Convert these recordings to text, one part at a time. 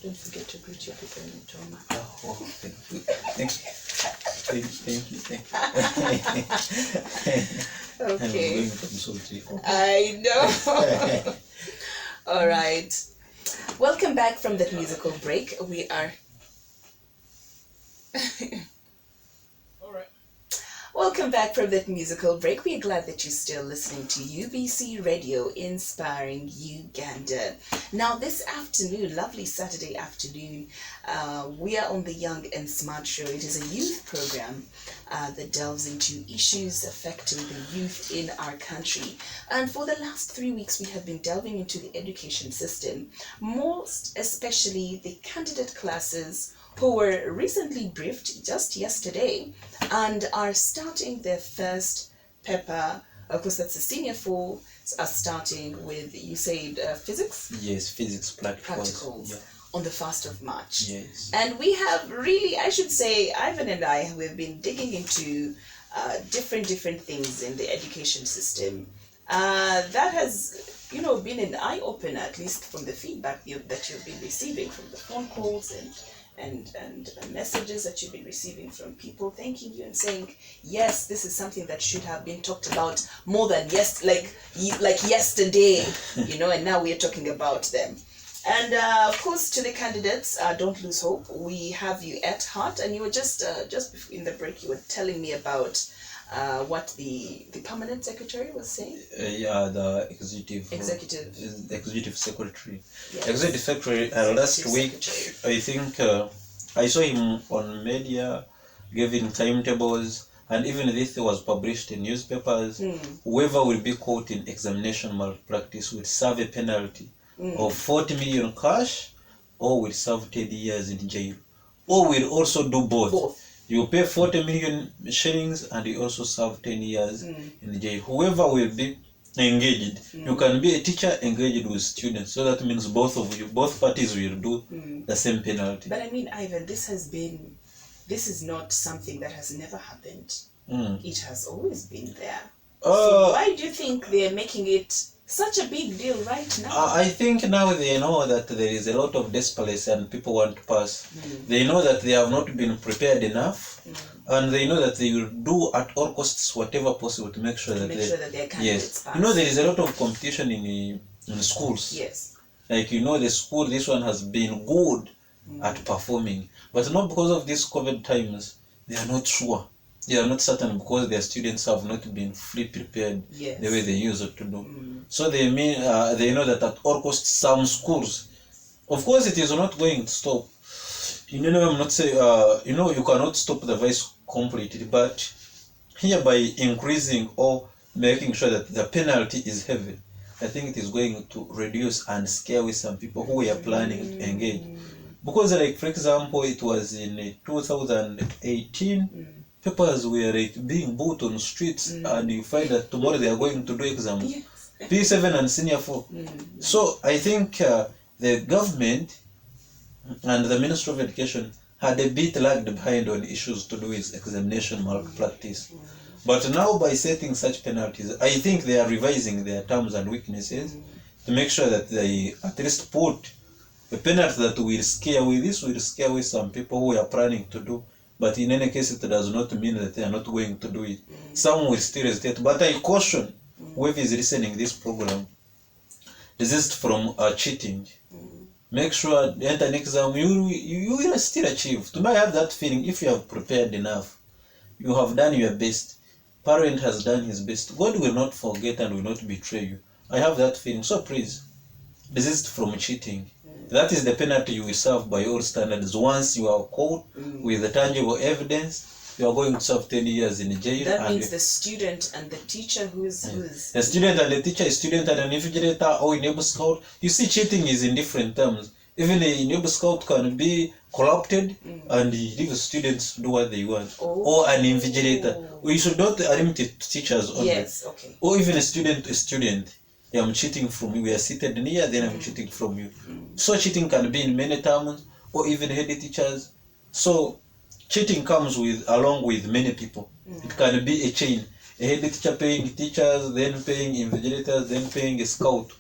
Don't forget to greet your people in Toma. Oh, thank you. Thank you. Okay. I'm sorry. I know. All right. Welcome back from that musical break. We are. Welcome back from that musical break. We're glad that you're still listening to UBC Radio, Inspiring Uganda. Now, this afternoon, lovely Saturday afternoon, we are on the Young and Smart Show. It is a youth program that delves into issues affecting the youth in our country. And for the last 3 weeks, we have been delving into the education system, most especially the candidate classes who were recently briefed just yesterday and are starting their first paper. Of course, that's the senior four are starting with, you said, physics? Yes, physics practicals. Yeah. On the 1st of March. Yes. And we have really, I should say, Ivan and I, we've been digging into different things in the education system. That has, been an eye-opener, at least from the feedback that you've been receiving from the phone calls and messages that you've been receiving from people thanking you and saying, yes, this is something that should have been talked about more than like yesterday, and now we are talking about them. And of course, to the candidates, don't lose hope. We have you at heart, and you were just in the break, you were telling me about what the permanent secretary was saying. The executive secretary. Yes. Executive secretary. Last week, I think I saw him on media giving timetables, and even this was published in newspapers. Whoever will be caught in examination malpractice will serve a penalty of 40 million cash, or will serve 10 years in jail, or will also do both. You pay 40 million shillings and you also serve 10 years in jail. Whoever will be engaged, you can be a teacher engaged with students, so that means both parties will do the same penalty. But I mean, Ivan, this is not something that has never happened. It has always been there. So why do you think they're making it such a big deal right now? I think now they know that there is a lot of desperation and people want to pass. They know that they have not been prepared enough, and they know that they will do at all costs whatever possible to make sure that their candidates pass. There is a lot of competition in schools. Yes. Like the school, this one has been good at performing, but not because of these COVID times. They are not sure. They are not certain because their students have not been fully prepared the way they used to do. So they know that at all costs some schools, of course, it is not going to stop. I'm not saying you cannot stop the vice completely, but hereby increasing or making sure that the penalty is heavy, I think it is going to reduce and scare away some people who were planning to engage. Because, like, for example, it was in 2018. Papers were being bought on streets, and you find that tomorrow they are going to do exams. Yes. P7 and senior 4. So I think the government and the Ministry of Education had a bit lagged behind on issues to do with examination malpractice. But now, by setting such penalties, I think they are revising their terms and weaknesses to make sure that they at least put a penalty that will scare away. This will scare away some people who are planning to do. But in any case, it does not mean that they are not going to do it. Some will still hesitate. But I caution whoever is listening this program, desist from cheating. Make sure enter an exam, you will still achieve. To me, I have that feeling, if you have prepared enough, you have done your best, parent has done his best, God will not forget and will not betray you. I have that feeling. So please, desist from cheating. That is the penalty you will serve by all standards. Once you are caught with the tangible evidence, you are going to serve 10 years in jail. That means the student and the teacher who's the student and the teacher, a student and an invigilator, or in Able Scout. You see, cheating is in different terms. Even a Able Scout can be corrupted and leave students to do what they want. Or an invigilator. We should not limit it to teachers only. Yes, okay. Or even a student. I'm cheating from you. We are seated near, then I'm cheating from you. So cheating can be in many terms, or even head teachers. So cheating comes along with many people. It can be a chain. A head teacher paying teachers, then paying invigilators, then paying a scout.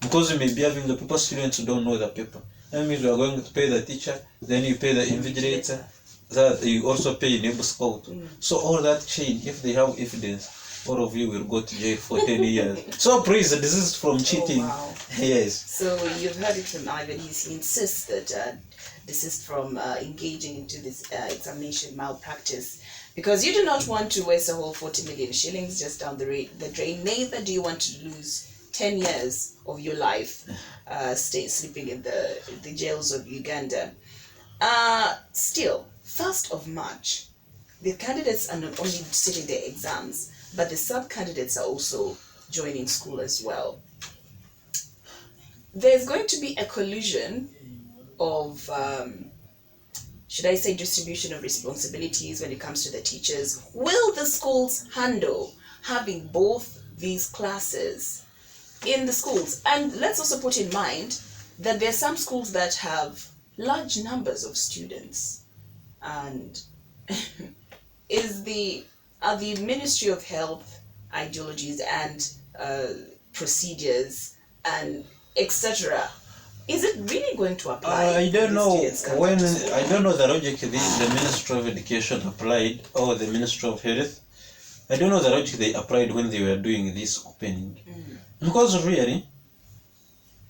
Because you may be having the paper, students who don't know the paper. That means you are going to pay the teacher, then you pay the invigilator, that you also pay neighbor scout. So all that chain, if they have evidence, all of you will go to jail for 10 years. So please, this is from cheating. Oh, wow. Yes. So you've heard it from Ivan. He insists that this is from engaging into this examination malpractice, because you do not want to waste a whole 40 million shillings just down the drain. Neither do you want to lose 10 years of your life sleeping in the jails of Uganda. Still, 1st of March, the candidates are not only sitting their exams, but the sub-candidates are also joining school as well. There's going to be a collusion of, should I say, distribution of responsibilities when it comes to the teachers. Will the schools handle having both these classes in the schools? And let's also put in mind that there are some schools that have large numbers of students, and are the Ministry of Health ideologies and procedures and etc., is it really going to apply? I don't know I don't know the logic the Ministry of Education applied, or the Ministry of Health. I don't know the logic they applied when they were doing this opening. Because really,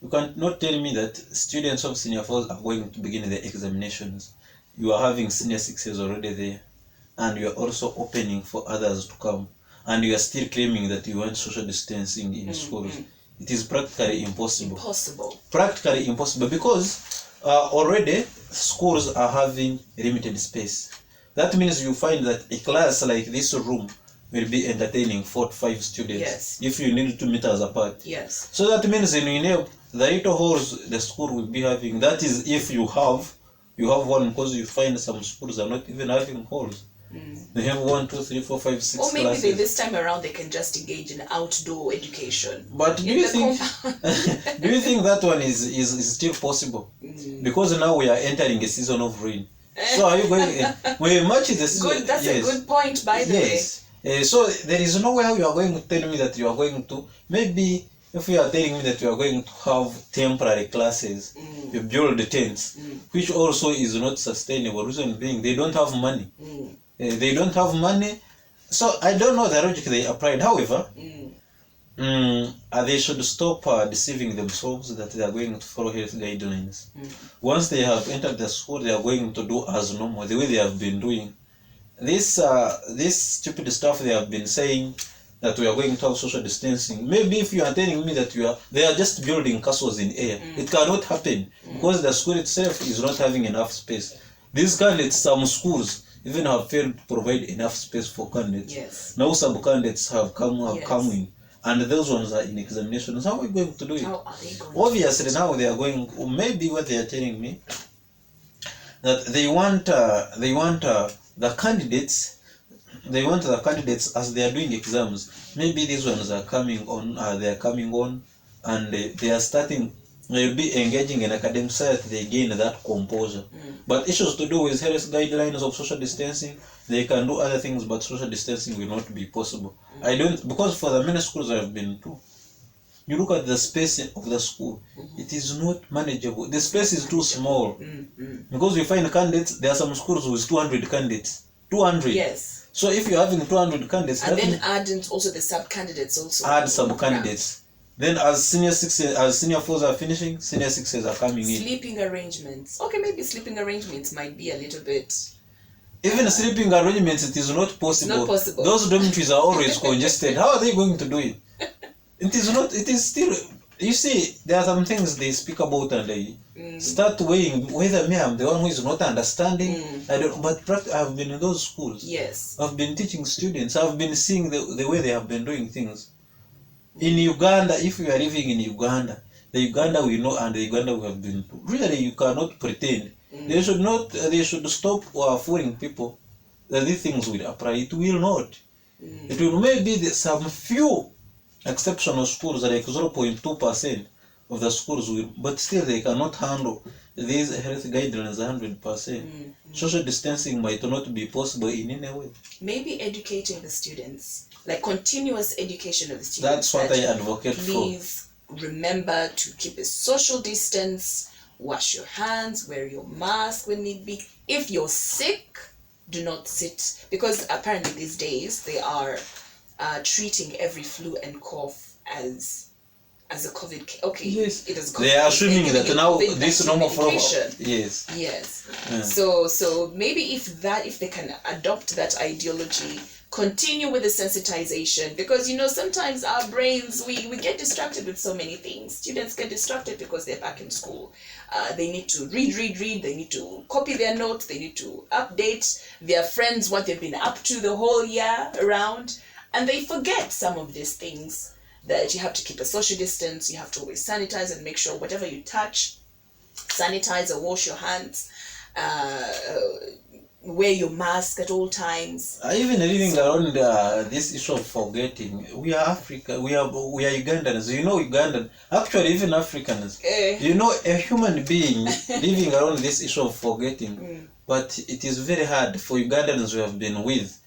you cannot tell me that students of senior 4s are going to begin the examinations. You are having senior 6s already there, and you are also opening for others to come, and you are still claiming that you want social distancing in schools. It is practically impossible. Practically impossible, because already schools are having limited space. That means you find that a class like this room will be entertaining 4 to 5 students. Yes. If you need 2 meters apart. Yes. So that means in UNEP, the little halls the school will be having, that is if you have one, because you find some schools are not even having halls. They have 1, 2, 3, 4, 5, 6 or maybe classes. this time around they can just engage in outdoor education. But do you think do you think that one is still possible? Because now we are entering a season of rain. So are you going when March is the season? Good, that's yes. a good point, by the way. So there is no way you are going to tell me that you are going to, maybe if you are telling me that you are going to have temporary classes, you build the tents, which also is not sustainable. Reason being, they don't have money. They don't have money. So I don't know the logic they applied. However, they should stop deceiving themselves that they are going to follow health guidelines. Once they have entered the school, they are going to do as normal, the way they have been doing. This stupid stuff they have been saying, that we are going to have social distancing. Maybe if you are telling me that they are just building castles in air, it cannot happen, because the school itself is not having enough space. These candidates, some schools even have failed to provide enough space for candidates. Yes. Now some candidates have come in, and those ones are in examinations. How are we going to do it? How are they going Obviously now they are going, maybe what they are telling me, that they want the candidates as they are doing exams. Maybe these ones are coming on, and they are starting, they'll be engaging in academic science, they gain that composure. But issues to do with health guidelines of social distancing, they can do other things, but social distancing will not be possible. Because for the many schools I have been to, you look at the space of the school, it is not manageable. The space is too small. Because we find candidates, there are some schools with 200 candidates. 200. Yes. So if you're having 200 candidates, and then add also the sub-candidates also. Add sub-candidates. Then as senior 4s are finishing, senior 6s are coming in. Sleeping arrangements. Okay, maybe sleeping arrangements might be a little bit... Even sleeping arrangements, it is not possible. Not possible. Those dormitories are always congested. How are they going to do it? It is still... You see, there are some things they speak about and they start weighing whether me I'm the one who is not understanding. But I've been in those schools. Yes. I've been teaching students. I've been seeing the way they have been doing things. In Uganda, if you are living in Uganda, the Uganda we know and the Uganda we have been to, really you cannot pretend. They should stop fooling people that these things will apply. It will not. It will maybe some few exceptional schools, like 0.2% of the schools will, but still they cannot handle these health guidelines 100%. Social distancing might not be possible in any way. Maybe educating the students, like continuous education of the students. That's what I advocate please remember to keep a social distance, wash your hands, wear your mask when need be. If you're sick, do not sit, because apparently these days they are treating every flu and cough as a COVID case. Okay, Yes. it is COVID. They are assuming that now this normal form. Yes. Yeah. So maybe if they can adopt that ideology, continue with the sensitization, because sometimes our brains, we get distracted with so many things. Students get distracted because they're back in school. They need to read, they need to copy their notes, they need to update their friends what they've been up to the whole year around, and they forget some of these things, that you have to keep a social distance, you have to always sanitize and make sure whatever you touch, sanitize or wash your hands, wear your mask at all times. Even living around this issue of forgetting, we are Africa, we are Ugandans. Ugandan, actually even Africans. A human being living around this issue of forgetting. But it is very hard for Ugandans who have been with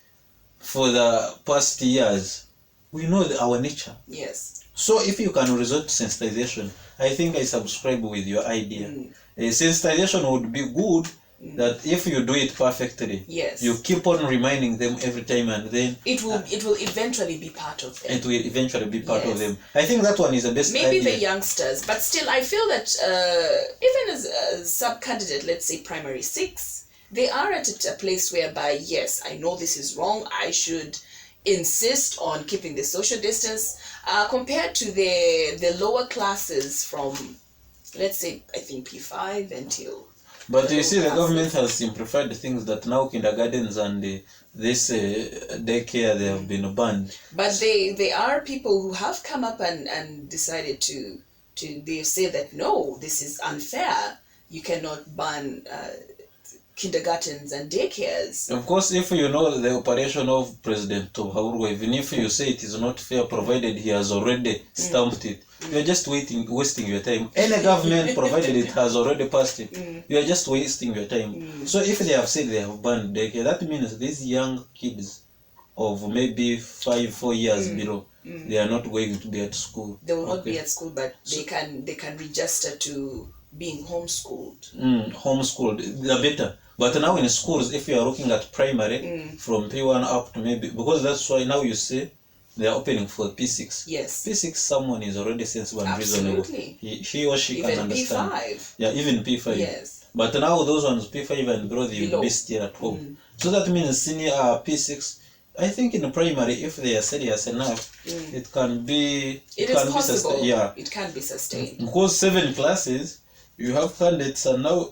for the past years. We know our nature. Yes. So if you can resort to sensitization, I think I subscribe with your idea. Sensitization would be good, that if you do it perfectly, yes, you keep on reminding them every time, and then it will eventually be part of them. It will eventually be part of them. I think that one is the best Maybe idea. The youngsters, but still I feel that even as a sub-candidate, let's say primary 6, they are at a place whereby, yes, I know this is wrong, I should insist on keeping the social distance, compared to the lower classes from, let's say, I think P5 until. But you see, the government has simplified things, that now kindergartens and this daycare, they have been banned. But they are people who have come up and decided to they say that no, this is unfair. You cannot ban kindergartens and daycares. Of course, if you know the operation of President Tobhaurwa, even if you say it is not fair, provided he has already stamped it, you are just wasting your time. Any government, provided it has already passed it, you are just wasting your time. So if they have said they have banned daycare, that means these young kids of maybe 4 years below, they are not going to be at school. They will not be at school, but they can register to being homeschooled. Homeschooled, the better. But now in schools, if you are looking at primary, from P1 up to maybe, because that's why now you see they are opening for P6. Yes. P6, someone is already sensible and reasonable. He or she even can understand. P5. Yeah, even P5. Yes. But now those ones, P5 and below, they will be still at home. So that means senior P6, I think in primary, if they are serious enough, it can be. It is possible. Yeah. It can be sustained. Because 7 classes, you have candidates, and now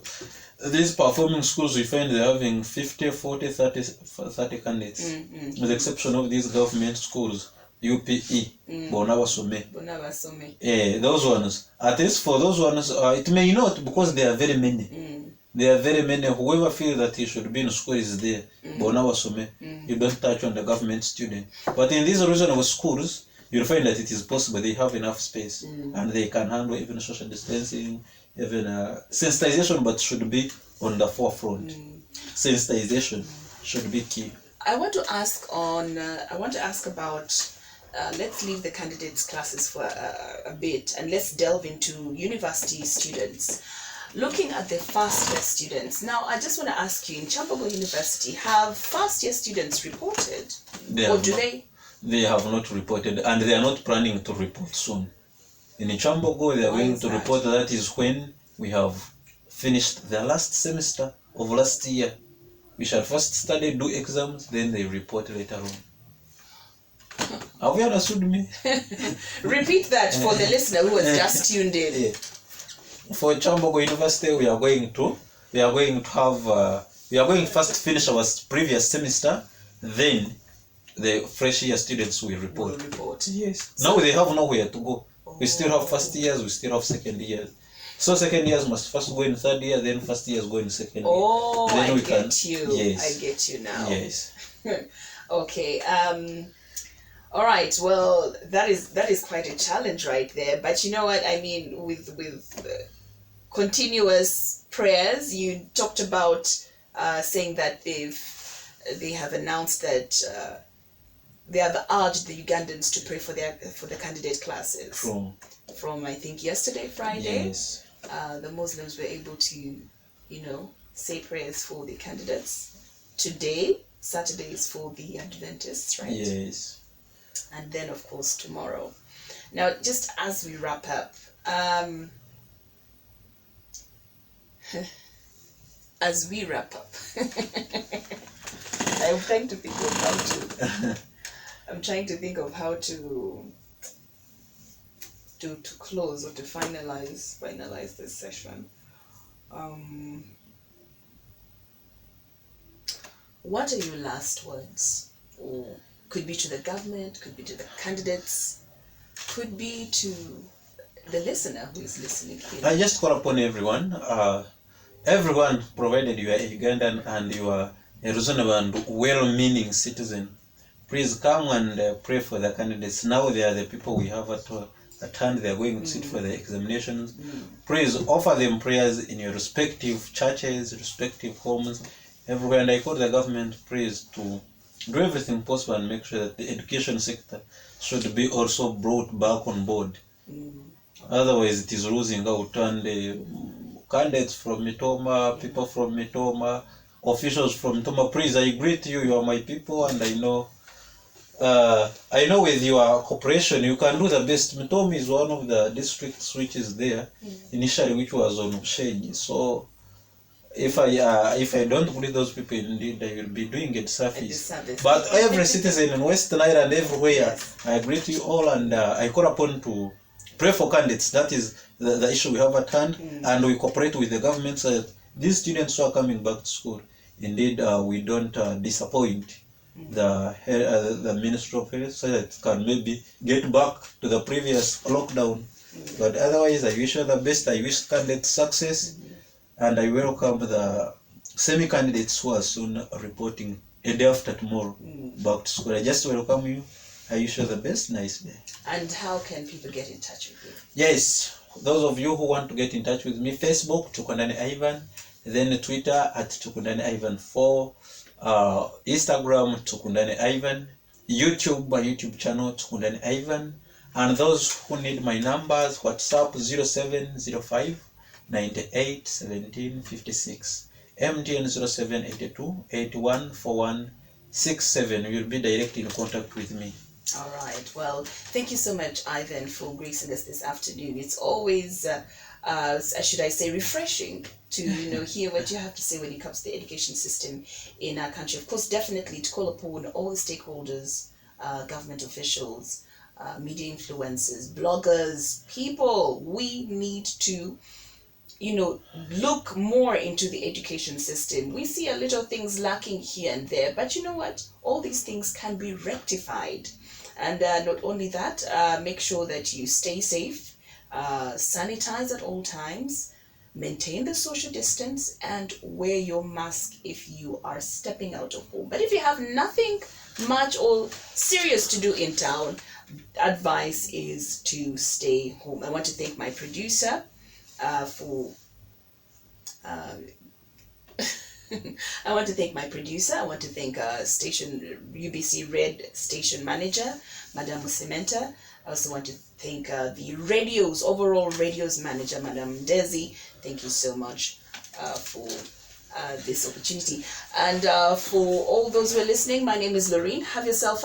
these performing schools, we find they're having 50, 40, 30 candidates. With the exception of these government schools, UPE, Bonabasome. Those ones. At least for those ones, it may not, because there are very many. There are very many. Whoever feels that he should be in school is there. Bonabasome. You don't touch on the government student. But in these reasonable schools, you'll find that it is possible. They have enough space, and they can handle even social distancing, even sensitization, but should be on the forefront. Sensitization should be key. I want to ask about. Let's leave the candidates classes for a bit, and let's delve into university students. Looking at the first-year students, now I just want to ask you, in Chambogo University, have first-year students reported? Or do they? They have not reported, and they are not planning to report soon. In Chambogo, they are going to report. That is when we have finished the last semester of last year. We shall first study, do exams, then they report later on. Have you understood me? Repeat that for the listener who has just tuned in. For Chambogo University, we are going to first finish our previous semester, then the fresh year students will report. Yes. Now they have nowhere to go. We still have first years, we still have second years. So second years must first go in third year, then first years go in second year. Oh, then I get you. Yes. I get you now. Yes. Okay. All right. Well, that is quite a challenge right there. But you know what? I mean, with continuous prayers, you talked about saying that they have announced that they have urged the Ugandans to pray for the candidate classes. True. from, I think, yesterday, Friday. Yes. The Muslims were able to, say prayers for the candidates. Today, Saturday, is for the Adventists, right? Yes. And then, of course, tomorrow. Now, just as we wrap up, as we wrap up, I'm trying to think of how to. I'm trying to think of how to close or to finalize this session. What are your last words? Or could be to the government, could be to the candidates, could be to the listener who is listening here. I just call upon everyone. Everyone, provided you are a Ugandan and you are a reasonable and well-meaning citizen, please come and pray for the candidates. Now they are the people we have at hand. They are going to sit for the examinations. Please offer them prayers in your respective churches, respective homes, everywhere. And I call the government, please, to do everything possible and make sure that the education sector should be also brought back on board. Otherwise, it is losing out. And candidates from Mitoma, people from Mitoma, officials from Mitoma, please, I greet you. You are my people, and I know with your cooperation you can do the best. Mitoma is one of the districts which is there initially, which was on Ushenyi. So if I don't greet those people, indeed I will be doing a disservice. But every citizen in Western Ireland, everywhere, Yes. I greet you all, and I call upon to pray for candidates. That is the issue we have at hand, and we cooperate with the government so that these students who are coming back to school, indeed, we don't disappoint the Ministry of Health, so that it can maybe get back to the previous lockdown. But otherwise, I wish you the best. I wish candidates success, and I welcome the semi-candidates who are soon reporting a day after tomorrow back to school. I just welcome you. I wish you the best. Nice day. And how can people get in touch with you? Yes, those of you who want to get in touch with me, Facebook, Tukundani Ivan, then Twitter at Tukundani Ivan 4, Instagram, Tukundani Ivan, YouTube, my YouTube channel, Tukundani Ivan, and those who need my numbers, WhatsApp 0705 98 17 56, MTN 0782 81 41 67. You will be directly in contact with me. All right. Well, thank you so much, Ivan, for gracing us this afternoon. It's always, should I say, refreshing to hear what you have to say when it comes to the education system in our country. Of course, definitely to call upon all the stakeholders, government officials, media influencers, bloggers, people. We need to look more into the education system. We see a little things lacking here and there, but you know what? All these things can be rectified. And not only that, make sure that you stay safe, sanitize at all times, maintain the social distance, and wear your mask if you are stepping out of home. But if you have nothing much or serious to do in town, advice is to stay home. I want to thank my producer for I want to thank my producer. I want to thank UBC Red station manager, Madam Cementa. I also want to thank the overall radios manager, Madam Desi. Thank you so much for this opportunity. And for all those who are listening, my name is Lorraine. Have yourself a